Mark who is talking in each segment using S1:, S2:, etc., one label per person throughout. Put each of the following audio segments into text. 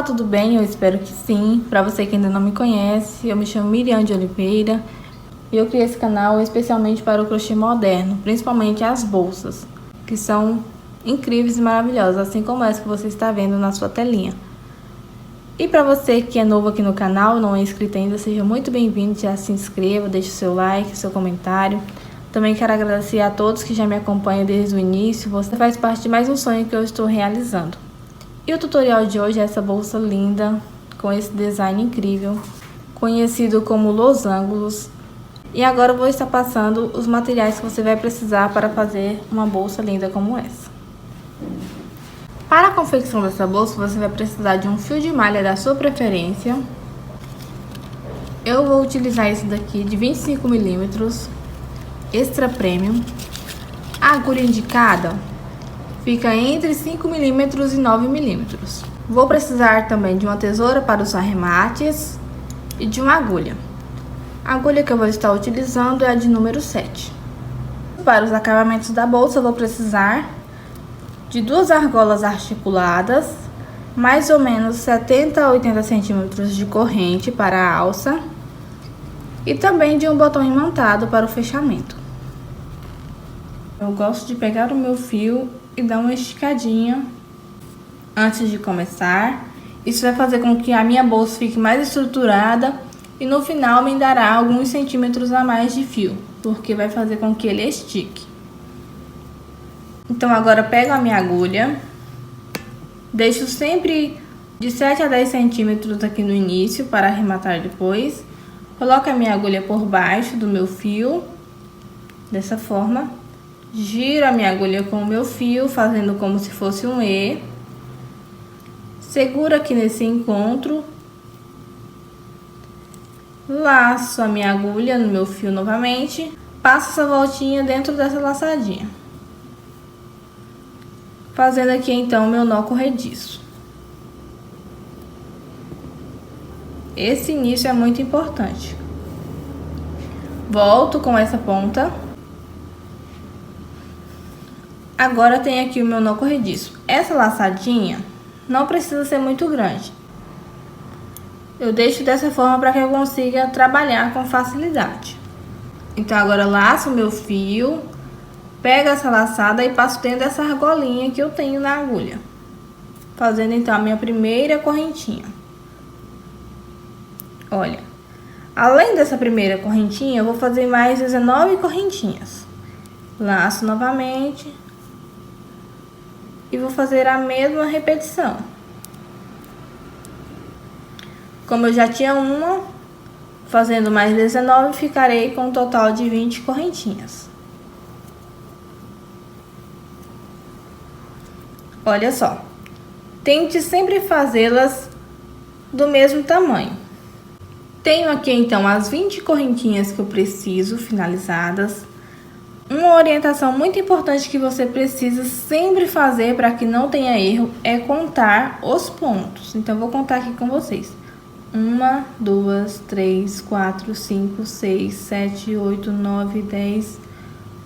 S1: Olá, tudo bem? Eu espero que sim. Para você que ainda não me conhece, eu me chamo Miriam de Oliveira e eu criei esse canal especialmente para o crochê moderno, principalmente as bolsas, que são incríveis e maravilhosas, assim como essa que você está vendo na sua telinha. E para você que é novo aqui no canal, não é inscrito ainda, seja muito bem-vindo, já se inscreva, deixe o seu like, seu comentário. Também quero agradecer a todos que já me acompanham desde o início, você faz parte de mais um sonho que eu estou realizando. E o tutorial de hoje é essa bolsa linda, com esse design incrível, conhecido como losângulos. E agora eu vou estar passando os materiais que você vai precisar para fazer uma bolsa linda como essa. Para a confecção dessa bolsa, você vai precisar de um fio de malha da sua preferência. Eu vou utilizar esse daqui de 25 milímetros, extra premium. A agulha indicada fica entre 5 milímetros e 9 milímetros. Vou precisar também de uma tesoura para os arremates e de uma agulha. A agulha que eu vou estar utilizando é a de número 7. Para os acabamentos da bolsa, eu vou precisar de 2 argolas articuladas, mais ou menos 70 a 80 centímetros de corrente para a alça e também de um botão imantado para o fechamento. Eu gosto de pegar o meu fio e dar uma esticadinha antes de começar. Isso vai fazer com que a minha bolsa fique mais estruturada e no final me dará alguns centímetros a mais de fio, porque vai fazer com que ele estique. Então agora pego a minha agulha, deixo sempre de 7 a 10 centímetros aqui no início para arrematar depois. Coloco a minha agulha por baixo do meu fio, dessa forma. Giro a minha agulha com o meu fio, fazendo como se fosse um E. Seguro aqui nesse encontro. Laço a minha agulha no meu fio novamente. Passo essa voltinha dentro dessa laçadinha. Fazendo aqui então o meu nó corrediço. Esse início é muito importante. Volto com essa ponta. Agora tem aqui o meu nó corrediço. Essa laçadinha não precisa ser muito grande. Eu deixo dessa forma para que eu consiga trabalhar com facilidade. Então agora eu laço o meu fio, pego essa laçada e passo dentro dessa argolinha que eu tenho na agulha. Fazendo então a minha primeira correntinha. Olha, além dessa primeira correntinha, eu vou fazer mais 19 correntinhas. Laço novamente. E vou fazer a mesma repetição. Como eu já tinha uma, fazendo mais 19, ficarei com um total de 20 correntinhas. Olha só, tente sempre fazê-las do mesmo tamanho. Tenho aqui então as 20 correntinhas que eu preciso finalizadas. Uma orientação muito importante que você precisa sempre fazer para que não tenha erro é contar os pontos. Então, vou contar aqui com vocês. 1, 2, 3, 4, 5, 6, 7, 8, 9, 10,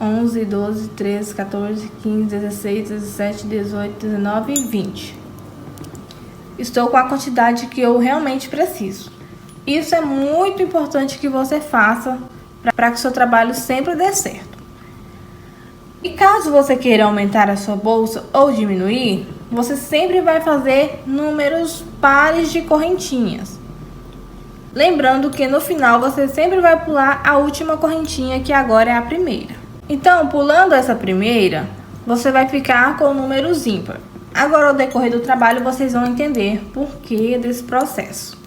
S1: 11, 12, 13, 14, 15, 16, 17, 18, 19 e 20. Estou com a quantidade que eu realmente preciso. Isso é muito importante que você faça para que o seu trabalho sempre dê certo. E caso você queira aumentar a sua bolsa ou diminuir, você sempre vai fazer números pares de correntinhas. Lembrando que no final você sempre vai pular a última correntinha, que agora é a primeira. Então, pulando essa primeira, você vai ficar com números ímpar. Agora, ao decorrer do trabalho, vocês vão entender por que desse processo.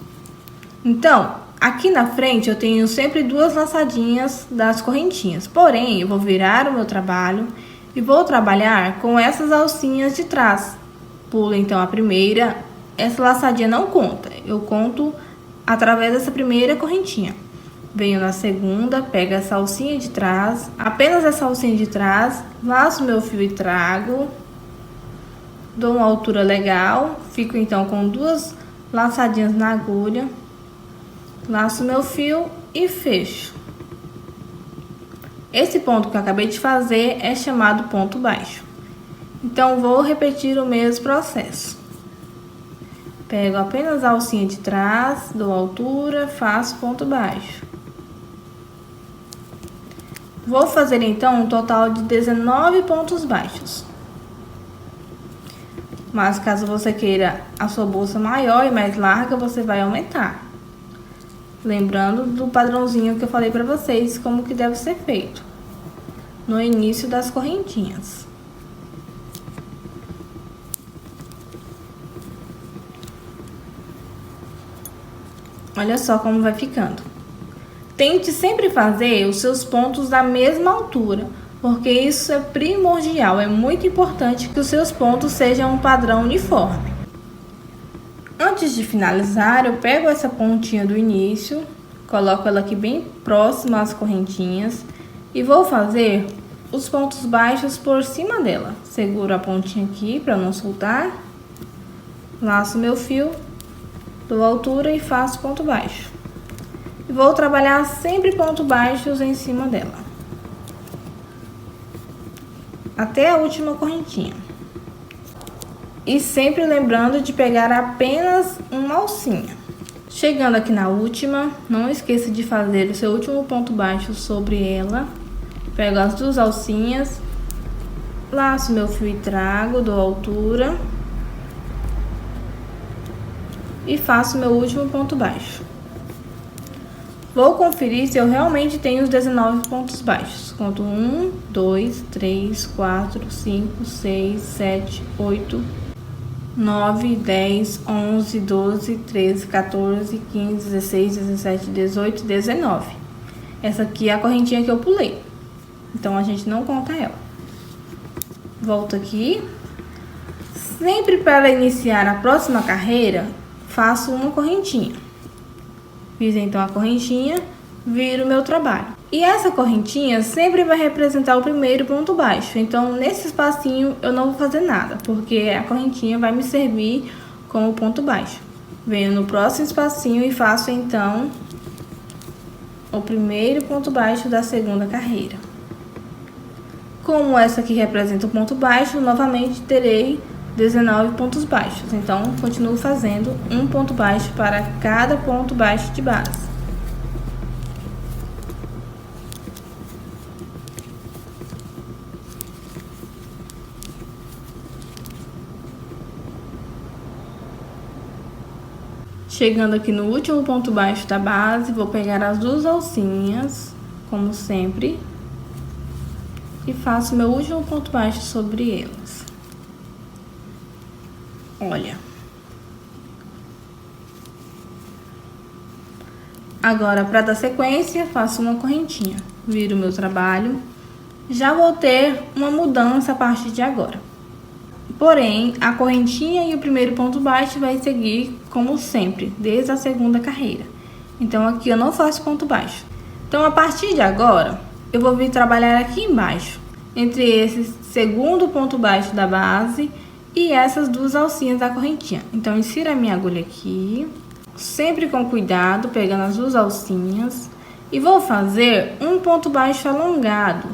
S1: Então, aqui na frente eu tenho sempre 2 laçadinhas das correntinhas, porém eu vou virar o meu trabalho e vou trabalhar com essas alcinhas de trás. Pulo então a primeira, essa laçadinha não conta, eu conto através dessa primeira correntinha. Venho na segunda, pego essa alcinha de trás, apenas essa alcinha de trás, laço meu fio e trago, dou uma altura legal, fico então com 2 laçadinhas na agulha. Laço meu fio e fecho. Esse ponto que eu acabei de fazer é chamado ponto baixo. Então, vou repetir o mesmo processo. Pego apenas a alcinha de trás, dou altura, faço ponto baixo. Vou fazer então um total de 19 pontos baixos. Mas caso você queira a sua bolsa maior e mais larga, você vai aumentar. Lembrando do padrãozinho que eu falei para vocês, como que deve ser feito no início das correntinhas. Olha só como vai ficando. Tente sempre fazer os seus pontos da mesma altura, porque isso é primordial, é muito importante que os seus pontos sejam um padrão uniforme. Antes de finalizar, eu pego essa pontinha do início, coloco ela aqui bem próxima às correntinhas e vou fazer os pontos baixos por cima dela. Seguro a pontinha aqui para não soltar, laço meu fio, dou altura e faço ponto baixo. E vou trabalhar sempre pontos baixos em cima dela, até a última correntinha. E sempre lembrando de pegar apenas uma alcinha. Chegando aqui na última, não esqueça de fazer o seu último ponto baixo sobre ela. Pego as duas alcinhas, laço meu fio e trago, dou altura e faço meu último ponto baixo. Vou conferir se eu realmente tenho os 19 pontos baixos. Conto 1, 2, 3, 4, 5, 6, 7, 8, 9, 10, 11, 12, 13, 14, 15, 16, 17, 18, 19. Essa aqui é a correntinha que eu pulei, então a gente não conta ela. Volto aqui. Sempre para iniciar a próxima carreira, faço uma correntinha. Fiz então a correntinha, viro o meu trabalho. E essa correntinha sempre vai representar o primeiro ponto baixo. Então, nesse espacinho eu não vou fazer nada, porque a correntinha vai me servir como ponto baixo. Venho no próximo espacinho e faço então o primeiro ponto baixo da segunda carreira. Como essa aqui representa o ponto baixo, novamente terei 19 pontos baixos. Então, continuo fazendo um ponto baixo para cada ponto baixo de base. Chegando aqui no último ponto baixo da base, vou pegar as duas alcinhas, como sempre, e faço meu último ponto baixo sobre elas. Olha. Agora, para dar sequência, faço uma correntinha, viro meu trabalho. Já vou ter uma mudança a partir de agora. Porém, a correntinha e o primeiro ponto baixo vai seguir como sempre, desde a segunda carreira. Então, aqui eu não faço ponto baixo. Então, a partir de agora, eu vou vir trabalhar aqui embaixo, entre esse segundo ponto baixo da base e essas duas alcinhas da correntinha. Então, insiro a minha agulha aqui, sempre com cuidado, pegando as duas alcinhas, e vou fazer um ponto baixo alongado.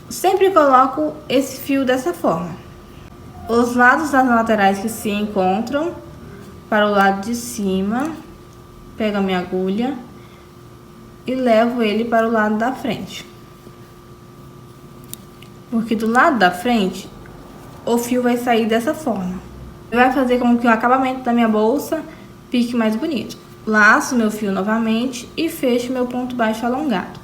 S1: Sempre coloco esse fio dessa forma. Os lados das laterais que se encontram para o lado de cima, pego a minha agulha e levo ele para o lado da frente. Porque do lado da frente, o fio vai sair dessa forma. Vai fazer com que o acabamento da minha bolsa fique mais bonito. Laço meu fio novamente e fecho meu ponto baixo alongado.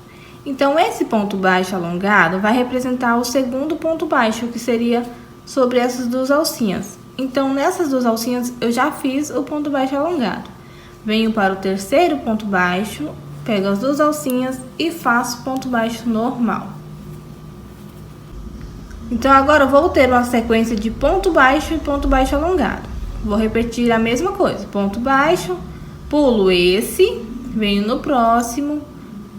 S1: Então, esse ponto baixo alongado vai representar o segundo ponto baixo, que seria sobre essas duas alcinhas. Então, nessas duas alcinhas, eu já fiz o ponto baixo alongado. Venho para o terceiro ponto baixo, pego as duas alcinhas e faço ponto baixo normal. Então, agora eu vou ter uma sequência de ponto baixo e ponto baixo alongado. Vou repetir a mesma coisa, ponto baixo, pulo esse, venho no próximo,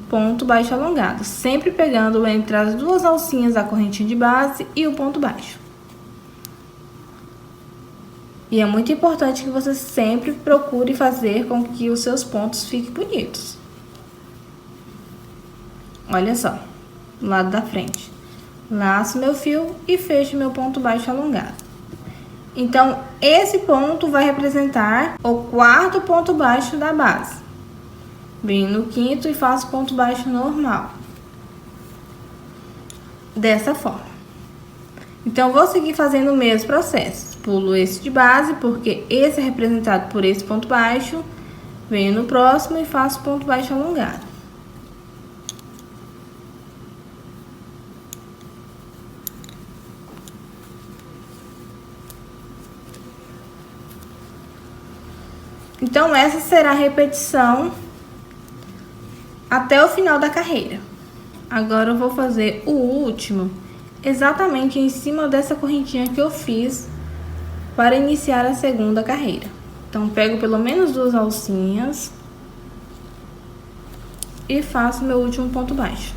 S1: ponto baixo alongado, sempre pegando entre as duas alcinhas da correntinha de base e o ponto baixo. E é muito importante que você sempre procure fazer com que os seus pontos fiquem bonitos. Olha só, do lado da frente. Laço meu fio e fecho meu ponto baixo alongado. Então, esse ponto vai representar o quarto ponto baixo da base. Venho no quinto e faço ponto baixo normal. Dessa forma. Então, vou seguir fazendo o mesmo processo. Pulo esse de base, porque esse é representado por esse ponto baixo. Venho no próximo e faço ponto baixo alongado. Então, essa será a repetição até o final da carreira. Agora, eu vou fazer o último exatamente em cima dessa correntinha que eu fiz para iniciar a segunda carreira. Então, pego pelo menos 2 alcinhas e faço meu último ponto baixo.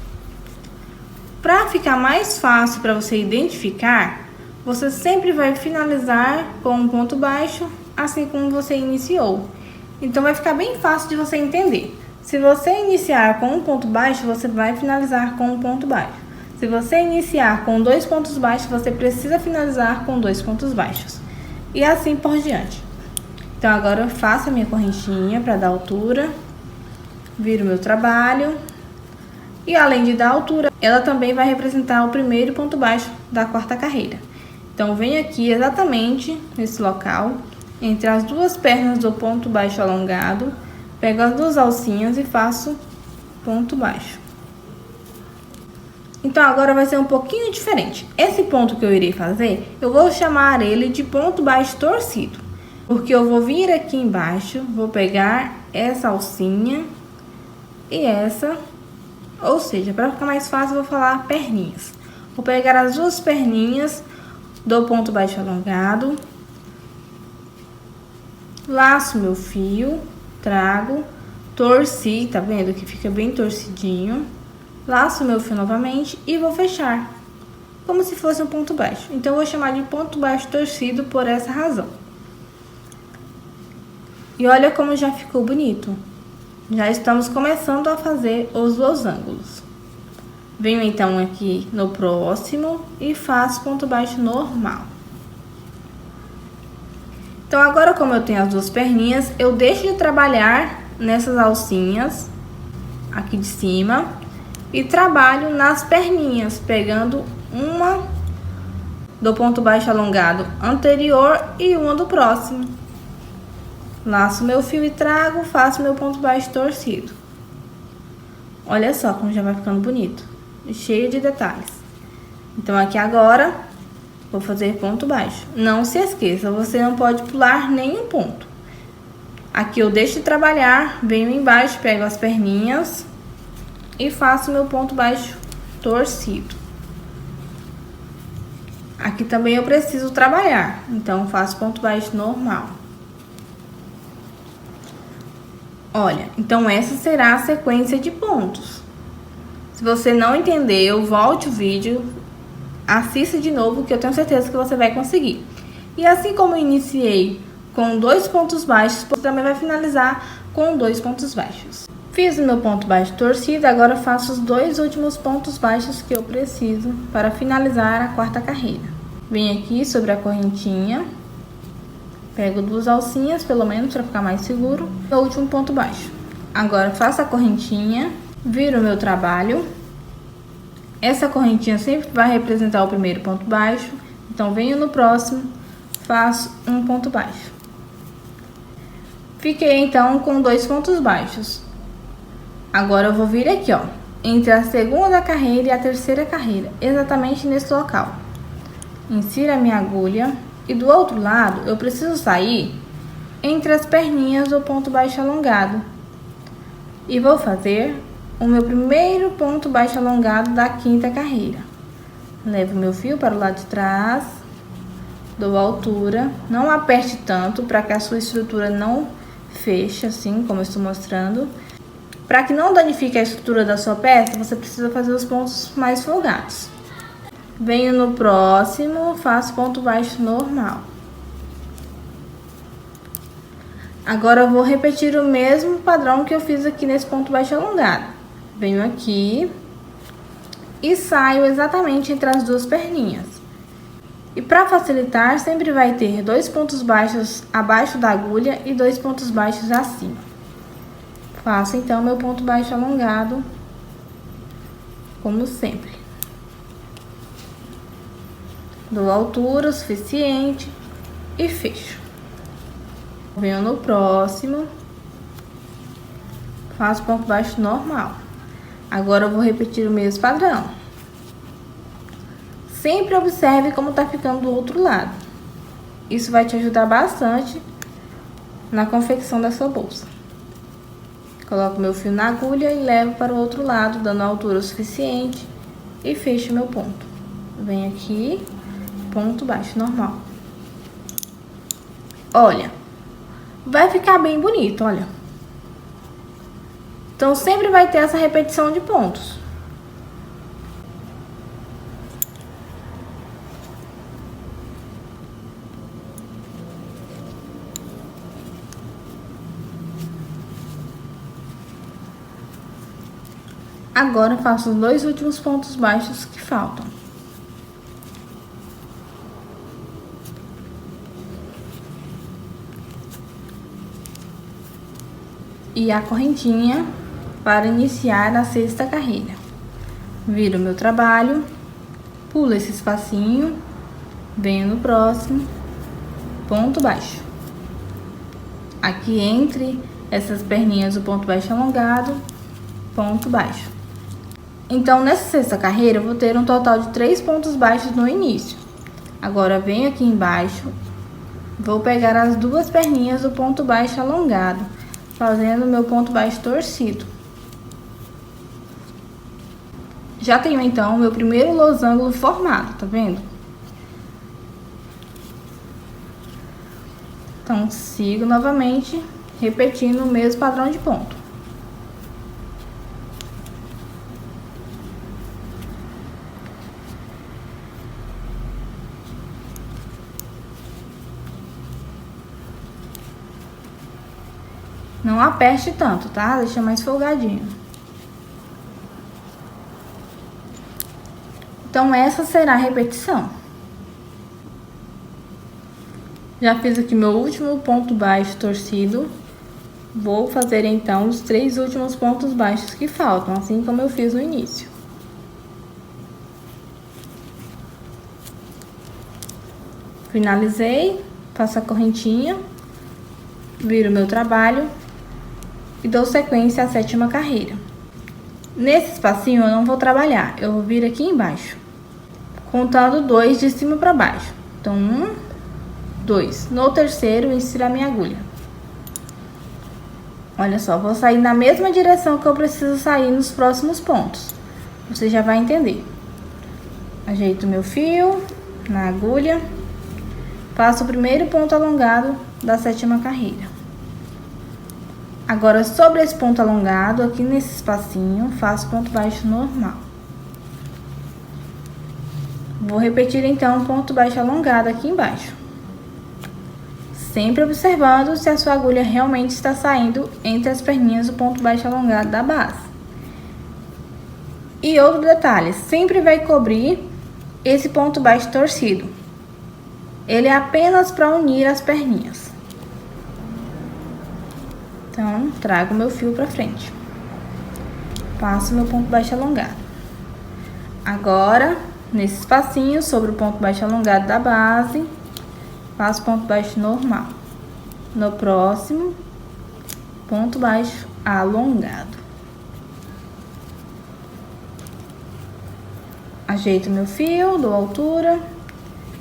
S1: Para ficar mais fácil para você identificar, você sempre vai finalizar com um ponto baixo, assim como você iniciou. Então, vai ficar bem fácil de você entender. Se você iniciar com um ponto baixo, você vai finalizar com um ponto baixo. Se você iniciar com 2 pontos baixos, você precisa finalizar com 2 pontos baixos. E assim por diante. Então, agora eu faço a minha correntinha para dar altura. Viro meu trabalho. E além de dar altura, ela também vai representar o primeiro ponto baixo da quarta carreira. Então, venho aqui exatamente nesse local, entre as duas pernas do ponto baixo alongado, pego as 2 alcinhas e faço ponto baixo. Então, agora vai ser um pouquinho diferente. Esse ponto que eu irei fazer, eu vou chamar ele de ponto baixo torcido. Porque eu vou vir aqui embaixo, vou pegar essa alcinha e essa, ou seja, para ficar mais fácil, eu vou falar perninhas. Vou pegar as 2 perninhas do ponto baixo alongado, laço meu fio, trago, torci, tá vendo que fica bem torcidinho, laço meu fio novamente e vou fechar, como se fosse um ponto baixo. Então, eu vou chamar de ponto baixo torcido por essa razão. E olha como já ficou bonito. Já estamos começando a fazer os losangos. Venho então aqui no próximo e faço ponto baixo normal. Então, agora como eu tenho as 2 perninhas, eu deixo de trabalhar nessas alcinhas aqui de cima e trabalho nas perninhas, pegando uma do ponto baixo alongado anterior e uma do próximo. Laço meu fio e trago, faço meu ponto baixo torcido. Olha só como já vai ficando bonito, cheio de detalhes. Então, aqui agora, vou fazer ponto baixo. Não se esqueça, você não pode pular nenhum ponto. Aqui eu deixo de trabalhar, venho embaixo, pego as perninhas e faço meu ponto baixo torcido. Aqui também eu preciso trabalhar, então faço ponto baixo normal. Olha, então essa será a sequência de pontos. Se você não entendeu, volte o vídeo, assista de novo, que eu tenho certeza que você vai conseguir. E assim como eu iniciei com 2 pontos baixos, você também vai finalizar com 2 pontos baixos. Fiz o meu ponto baixo torcido, agora faço os 2 últimos pontos baixos que eu preciso para finalizar a quarta carreira. Venho aqui sobre a correntinha, pego 2 alcinhas, pelo menos, para ficar mais seguro, e o último ponto baixo. Agora faço a correntinha, viro o meu trabalho. Essa correntinha sempre vai representar o primeiro ponto baixo, então venho no próximo, faço um ponto baixo. Fiquei então com 2 pontos baixos. Agora eu vou vir aqui, ó, entre a segunda carreira e a terceira carreira, exatamente nesse local. Insiro a minha agulha e do outro lado eu preciso sair entre as perninhas do ponto baixo alongado. E vou fazer o meu primeiro ponto baixo alongado da quinta carreira. Levo meu fio para o lado de trás, dou altura, não aperte tanto para que a sua estrutura não feche assim como eu estou mostrando. Para que não danifique a estrutura da sua peça, você precisa fazer os pontos mais folgados. Venho no próximo, faço ponto baixo normal. Agora eu vou repetir o mesmo padrão que eu fiz aqui nesse ponto baixo alongado. Venho aqui e saio exatamente entre as 2 perninhas. E para facilitar, sempre vai ter 2 pontos baixos abaixo da agulha e 2 pontos baixos acima. Faço então meu ponto baixo alongado, como sempre. Dou altura o suficiente e fecho. Venho no próximo, faço ponto baixo normal. Agora eu vou repetir o mesmo padrão. Sempre observe como tá ficando do outro lado. Isso vai te ajudar bastante na confecção da sua bolsa. Coloco meu fio na agulha e levo para o outro lado, dando a altura o suficiente e fecho meu ponto. Venho aqui, ponto baixo normal. Olha, vai ficar bem bonito, olha. Então, sempre vai ter essa repetição de pontos. Agora, faço os 2 últimos pontos baixos que faltam. E a correntinha para iniciar a 6ª carreira. Viro meu trabalho, pulo esse espacinho, venho no próximo, ponto baixo. Aqui entre essas perninhas o ponto baixo alongado, ponto baixo. Então, nessa 6ª carreira, eu vou ter um total de 3 pontos baixos no início. Agora, venho aqui embaixo, vou pegar as 2 perninhas do ponto baixo alongado, fazendo meu ponto baixo torcido. Já tenho, então, o meu primeiro losango formado, tá vendo? Então, sigo novamente, repetindo o mesmo padrão de ponto. Não aperte tanto, tá? Deixa mais folgadinho. Então, essa será a repetição. Já fiz aqui meu último ponto baixo torcido. Vou fazer, então, os 3 últimos pontos baixos que faltam, assim como eu fiz no início. Finalizei, faço a correntinha, viro meu trabalho e dou sequência à 7ª carreira. Nesse espacinho eu não vou trabalhar, eu vou vir aqui embaixo, contando 2 de cima para baixo. Então, 1, 2. No terceiro, inserir a minha agulha. Olha só, vou sair na mesma direção que eu preciso sair nos próximos pontos. Você já vai entender. Ajeito meu fio na agulha, faço o primeiro ponto alongado da 7ª carreira. Agora, sobre esse ponto alongado, aqui nesse espacinho, faço ponto baixo normal. Vou repetir, então, um ponto baixo alongado aqui embaixo. Sempre observando se a sua agulha realmente está saindo entre as perninhas do ponto baixo alongado da base. E outro detalhe, sempre vai cobrir esse ponto baixo torcido. Ele é apenas para unir as perninhas. Então, trago meu fio para frente. Passo meu ponto baixo alongado. Agora, nesse espacinho, sobre o ponto baixo alongado da base, faço ponto baixo normal. No próximo, ponto baixo alongado. Ajeito meu fio, dou altura,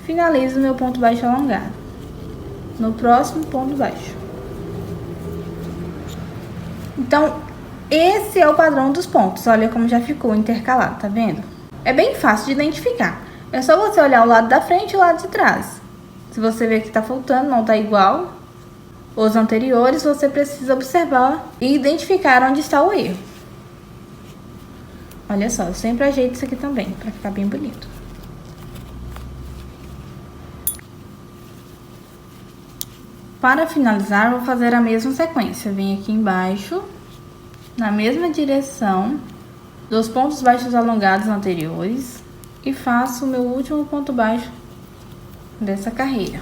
S1: finalizo meu ponto baixo alongado. No próximo, ponto baixo. Então, esse é o padrão dos pontos. Olha como já ficou intercalado, tá vendo? É bem fácil de identificar. É só você olhar o lado da frente e o lado de trás. Se você ver que tá faltando, não tá igual os anteriores, você precisa observar e identificar onde está o erro. Olha só, eu sempre ajeito isso aqui também, pra ficar bem bonito. Para finalizar, vou fazer a mesma sequência. Venho aqui embaixo, na mesma direção dos pontos baixos alongados anteriores e faço o meu último ponto baixo dessa carreira.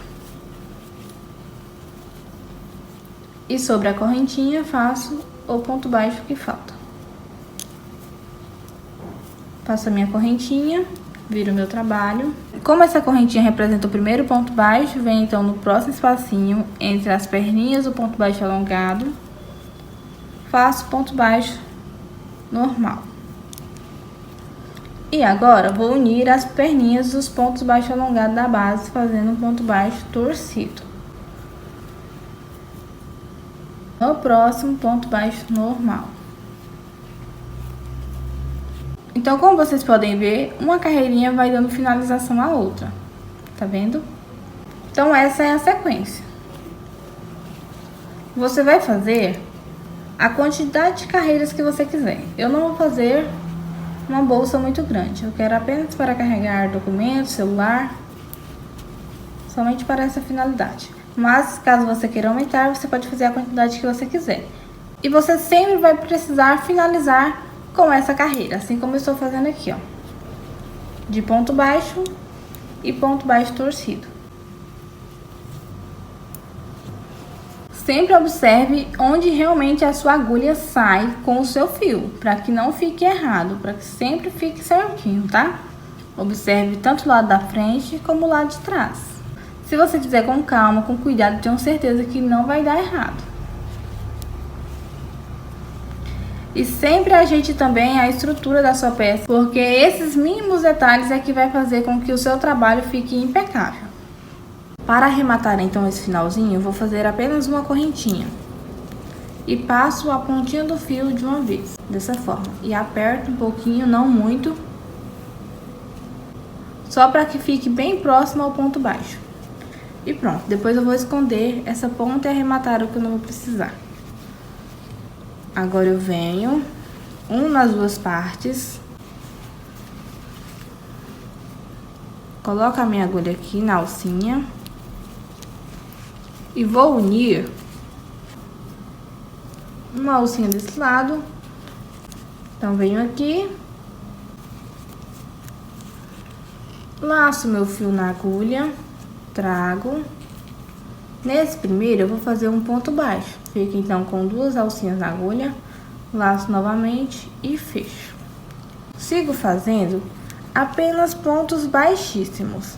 S1: E sobre a correntinha, faço o ponto baixo que falta. Faço a minha correntinha, viro o meu trabalho. Como essa correntinha representa o primeiro ponto baixo, venho então no próximo espacinho, entre as perninhas do ponto baixo alongado, faço ponto baixo normal. E agora, vou unir as perninhas dos pontos baixos alongados da base, fazendo um ponto baixo torcido. No próximo, ponto baixo normal. Então, como vocês podem ver, uma carreirinha vai dando finalização à outra. Tá vendo? Então, essa é a sequência. Você vai fazer a quantidade de carreiras que você quiser. Eu não vou fazer uma bolsa muito grande. Eu quero apenas para carregar documentos, celular, somente para essa finalidade. Mas, caso você queira aumentar, você pode fazer a quantidade que você quiser. E você sempre vai precisar finalizar com essa carreira, assim como eu estou fazendo aqui, ó. De ponto baixo e ponto baixo torcido. Sempre observe onde realmente a sua agulha sai com o seu fio, para que não fique errado, para que sempre fique certinho, tá? Observe tanto o lado da frente como o lado de trás. Se você fizer com calma, com cuidado, tenho certeza que não vai dar errado. E sempre ajeite também a estrutura da sua peça, porque esses mínimos detalhes é que vai fazer com que o seu trabalho fique impecável. Para arrematar então esse finalzinho, eu vou fazer apenas uma correntinha. E passo a pontinha do fio de uma vez, dessa forma. E aperto um pouquinho, não muito, só para que fique bem próximo ao ponto baixo. E pronto, depois eu vou esconder essa ponta e arrematar o que eu não vou precisar. Agora eu venho nas duas partes, coloco a minha agulha aqui na alcinha e vou unir uma alcinha desse lado. Então, venho aqui, laço meu fio na agulha, trago. Nesse primeiro, eu vou fazer um ponto baixo. Fico, então, com duas alcinhas na agulha, laço novamente e fecho. Sigo fazendo apenas pontos baixíssimos.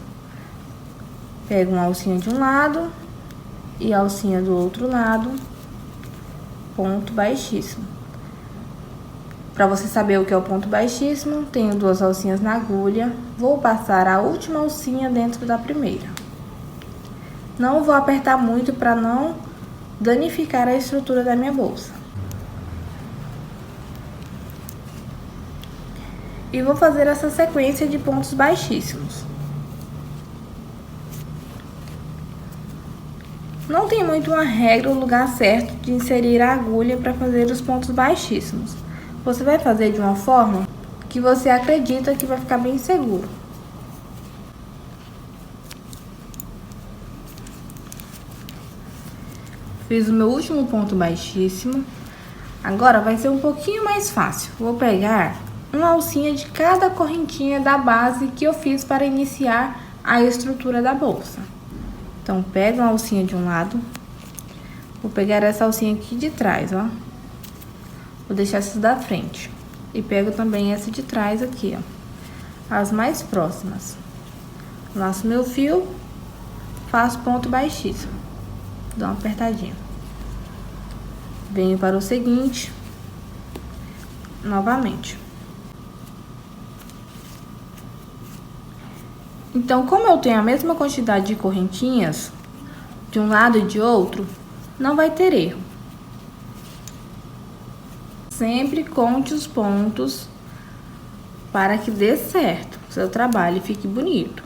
S1: Pego uma alcinha de um lado e a alcinha do outro lado, ponto baixíssimo. Para você saber o que é o ponto baixíssimo, tenho duas alcinhas na agulha, vou passar a última alcinha dentro da primeira. Não vou apertar muito para não danificar a estrutura da minha bolsa. E vou fazer essa sequência de pontos baixíssimos. Não tem muito uma regra ou lugar certo de inserir a agulha para fazer os pontos baixíssimos. Você vai fazer de uma forma que você acredita que vai ficar bem seguro. Fiz o meu último ponto baixíssimo. Agora vai ser um pouquinho mais fácil. Vou pegar uma alcinha de cada correntinha da base que eu fiz para iniciar a estrutura da bolsa. Então, pego uma alcinha de um lado. Vou pegar essa alcinha aqui de trás, ó. Vou deixar essa da frente. E pego também essa de trás aqui, ó. As mais próximas. Laço meu fio. Faço ponto baixíssimo. Dou uma apertadinha. Venho para o seguinte. Novamente. Então, como eu tenho a mesma quantidade de correntinhas, de um lado e de outro, não vai ter erro. Sempre conte os pontos para que dê certo o seu trabalho e fique bonito.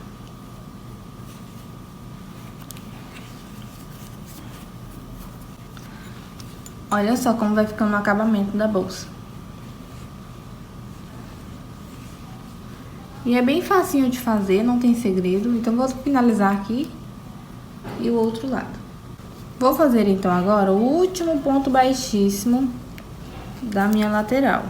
S1: Olha só como vai ficando o acabamento da bolsa. E é bem facinho de fazer, não tem segredo. Então, vou finalizar aqui e o outro lado. Vou fazer, então, agora o último ponto baixíssimo da minha lateral.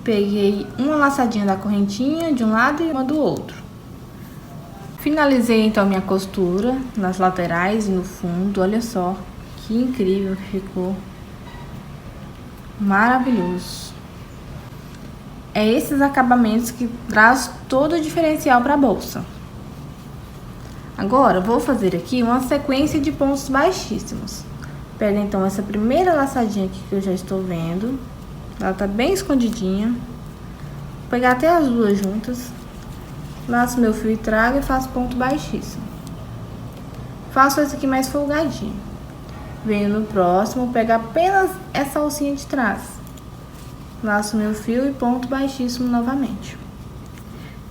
S1: Peguei uma laçadinha da correntinha de um lado e uma do outro. Finalizei então minha costura nas laterais e no fundo. Olha só que incrível que ficou. Maravilhoso. É esses acabamentos que traz todo o diferencial para a bolsa. Agora, vou fazer aqui uma sequência de pontos baixíssimos. Pega então essa primeira laçadinha aqui que eu já estou vendo. Ela tá bem escondidinha. Vou pegar até as duas juntas. Laço meu fio e trago e faço ponto baixíssimo. Faço esse aqui mais folgadinho. Venho no próximo, pego apenas essa alcinha de trás. Laço meu fio e ponto baixíssimo novamente.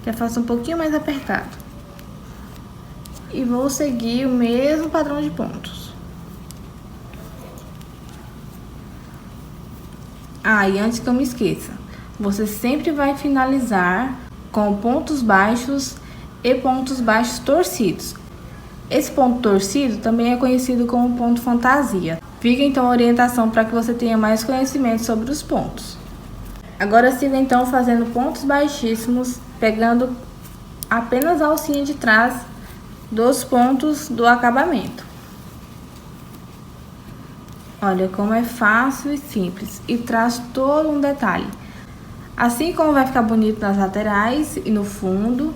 S1: Já faço um pouquinho mais apertado. E vou seguir o mesmo padrão de pontos. Ah, e antes que eu me esqueça, você sempre vai finalizar com pontos baixos e pontos baixos torcidos. Esse ponto torcido também é conhecido como ponto fantasia. Fica então a orientação para que você tenha mais conhecimento sobre os pontos. Agora siga então fazendo pontos baixíssimos, pegando apenas a alcinha de trás dos pontos do acabamento. Olha como é fácil e simples e traz todo um detalhe. Assim como vai ficar bonito nas laterais e no fundo,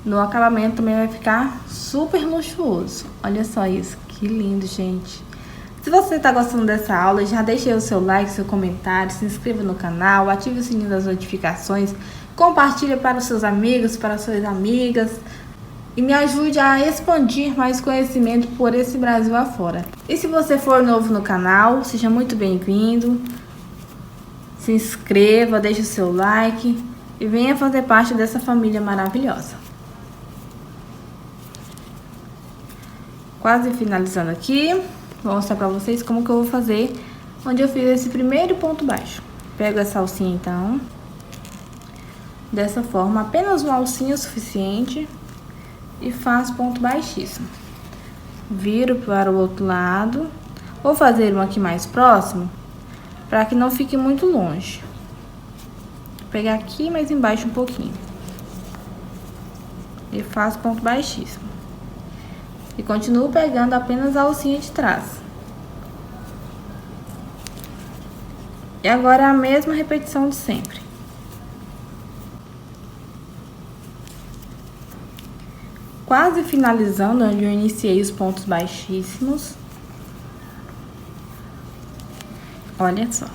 S1: no acabamento também vai ficar super luxuoso. Olha só isso, que lindo, gente. Se você está gostando dessa aula, já deixe aí o seu like, seu comentário, se inscreva no canal, ative o sininho das notificações, compartilhe para os seus amigos, para as suas amigas e me ajude a expandir mais conhecimento por esse Brasil afora. E se você for novo no canal, seja muito bem-vindo. Se inscreva, deixe o seu like e venha fazer parte dessa família maravilhosa. Quase finalizando aqui, vou mostrar pra vocês como que eu vou fazer onde eu fiz esse primeiro ponto baixo. Pego essa alcinha então, dessa forma, apenas uma alcinha é o suficiente e faço ponto baixíssimo. Viro para o outro lado, vou fazer um aqui mais próximo, para que não fique muito longe. Vou pegar aqui mais embaixo um pouquinho. E faço ponto baixíssimo. E continuo pegando apenas a alcinha de trás. E agora é a mesma repetição de sempre. Quase finalizando onde eu iniciei os pontos baixíssimos. Olha só.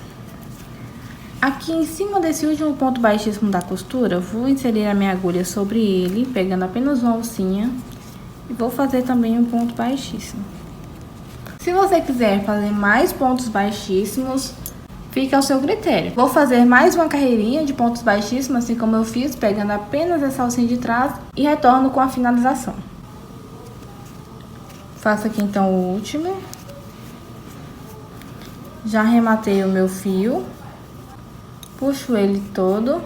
S1: Aqui em cima desse último ponto baixíssimo da costura, eu vou inserir a minha agulha sobre ele, pegando apenas uma alcinha. E vou fazer também um ponto baixíssimo. Se você quiser fazer mais pontos baixíssimos, fica ao seu critério. Vou fazer mais uma carreirinha de pontos baixíssimos, assim como eu fiz, pegando apenas essa alcinha de trás e retorno com a finalização. Faço aqui então o último. Já arrematei o meu fio. Puxo ele todo.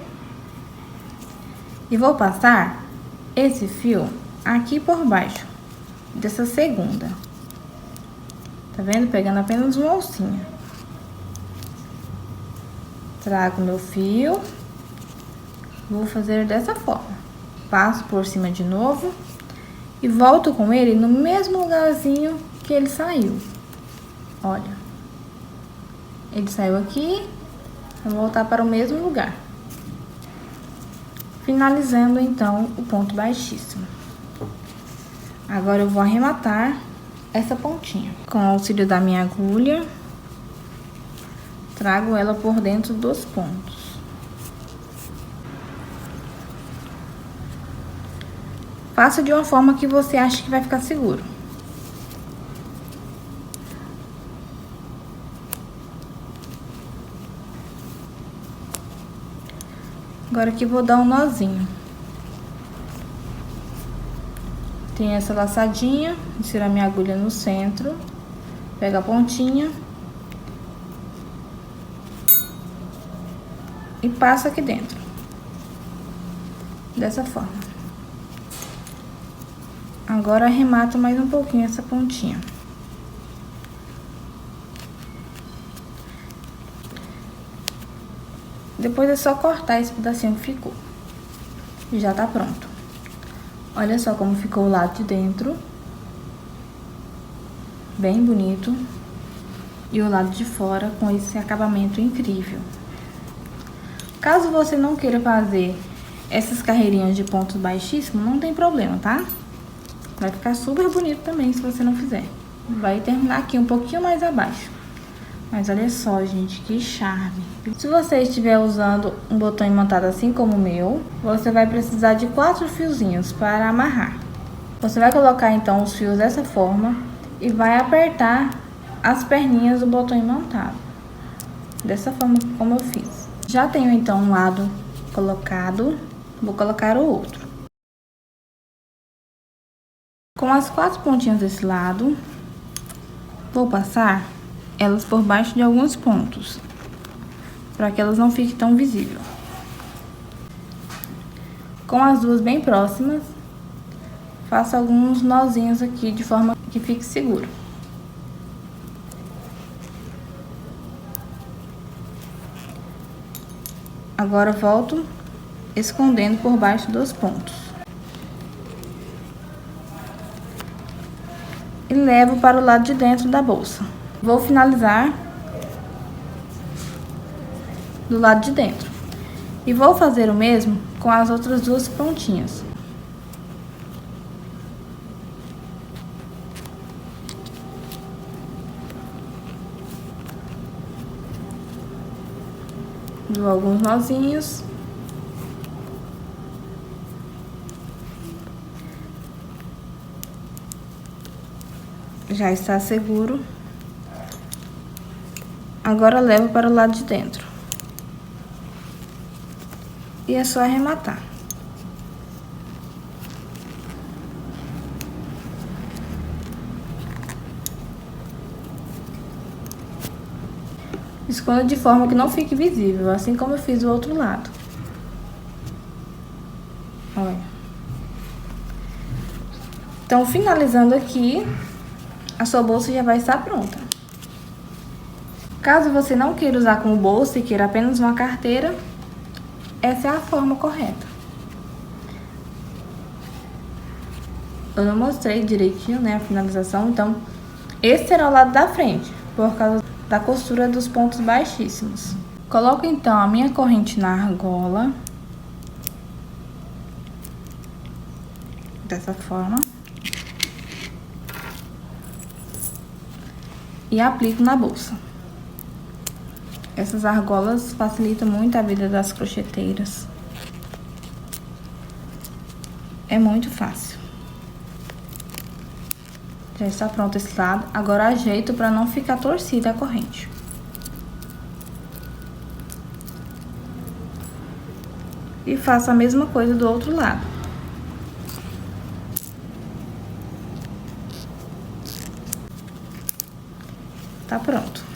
S1: E vou passar esse fio aqui por baixo dessa segunda. Tá vendo? Pegando apenas uma alcinha. Trago meu fio. Vou fazer dessa forma. Passo por cima de novo. E volto com ele no mesmo lugarzinho que ele saiu. Olha. Ele saiu aqui. Vou voltar para o mesmo lugar. Finalizando então o ponto baixíssimo. Agora eu vou arrematar essa pontinha. Com o auxílio da minha agulha, trago ela por dentro dos pontos. Faça de uma forma que você acha que vai ficar seguro. Agora aqui vou dar um nozinho. Tem essa laçadinha, insiro a minha agulha no centro, pego a pontinha e passo aqui dentro, dessa forma. Agora arremato mais um pouquinho essa pontinha. Depois é só cortar esse pedacinho que ficou. E já tá pronto. Olha só como ficou o lado de dentro. Bem bonito. E o lado de fora com esse acabamento incrível. Caso você não queira fazer essas carreirinhas de pontos baixíssimos, não tem problema, tá? Vai ficar super bonito também se você não fizer. Vai terminar aqui um pouquinho mais abaixo. Mas olha só, gente, que charme. Se você estiver usando um botão imantado assim como o meu, você vai precisar de 4 fiozinhos para amarrar. Você vai colocar então os fios dessa forma e vai apertar as perninhas do botão imantado. Dessa forma como eu fiz. Já tenho então um lado colocado, vou colocar o outro. Com as 4 pontinhas desse lado, vou passar elas por baixo de alguns pontos, para que elas não fiquem tão visíveis. Com as duas bem próximas, faço alguns nozinhos aqui de forma que fique seguro. Agora volto escondendo por baixo dos pontos. E levo para o lado de dentro da bolsa. Vou finalizar do lado de dentro. E vou fazer o mesmo com as outras duas pontinhas. Dou alguns nozinhos. Já está seguro. Agora levo para o lado de dentro. E é só arrematar. Esconda de forma que não fique visível, assim como eu fiz do outro lado. Olha. Então, finalizando aqui, a sua bolsa já vai estar pronta. Caso você não queira usar como bolsa e queira apenas uma carteira, essa é a forma correta. Eu não mostrei direitinho, né, a finalização, então esse será o lado da frente, por causa da costura dos pontos baixíssimos. Coloco então a minha corrente na argola, dessa forma, e aplico na bolsa. Essas argolas facilitam muito a vida das crocheteiras. É muito fácil. Já está pronto esse lado. Agora ajeito para não ficar torcida a corrente. E faço a mesma coisa do outro lado. Tá pronto.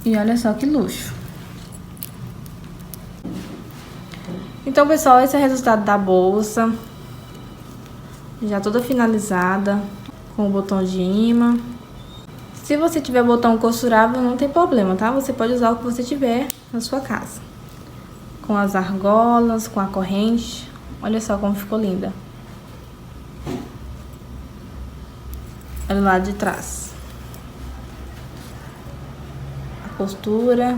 S1: E olha só que luxo. Então, pessoal, esse é o resultado da bolsa. Já toda finalizada, com o botão de imã. Se você tiver botão costurável, não tem problema, tá? Você pode usar o que você tiver na sua casa. Com as argolas, com a corrente. Olha só como ficou linda. Olha o lado de trás. A costura.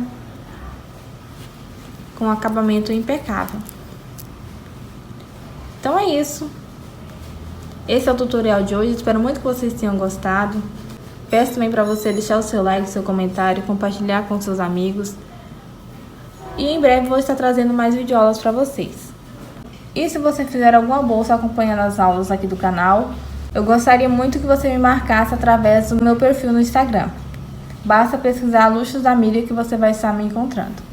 S1: Com acabamento impecável. Então é isso. Esse é o tutorial de hoje. Espero muito que vocês tenham gostado. Peço também para você deixar o seu like, seu comentário, compartilhar com seus amigos. E em breve vou estar trazendo mais videoaulas para vocês. E se você fizer alguma bolsa acompanhando as aulas aqui do canal, eu gostaria muito que você me marcasse através do meu perfil no Instagram. Basta pesquisar Luxos da Miriam que você vai estar me encontrando.